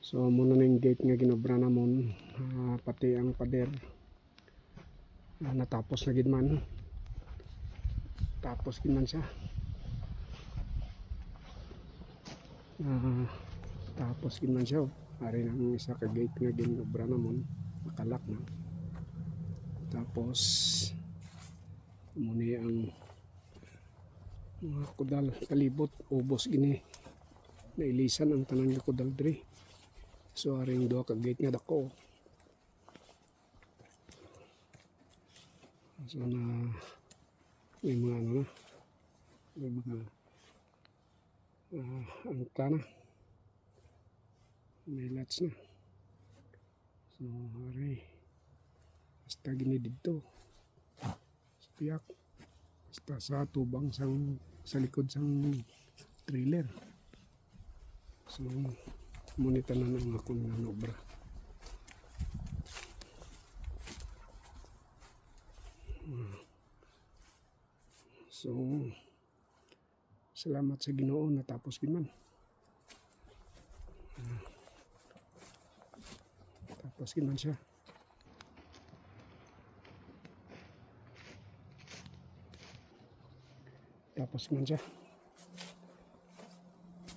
So muna na yung gate nga ginobra namon, pati ang pader natapos na gid man. Tapos gid man siya. Tapos gid man siya. Ari nang isa ka gate nga ginobra namon, nakalak na. Tapos muni ang mga kudal kalibot, ubos gini. Nailisan ang tanan nga kudal diri. So aring duha ka gate nga dako. So na may mga ano na, may mga angka na, may lots na. So ari basta gini dito sa piyak, basta sa tubang sang sa likod sang trailer. So munita na ng akong nanobra. So salamat sa Ginoo natapos gid man. Tapos gid man siya. Tapos man siya.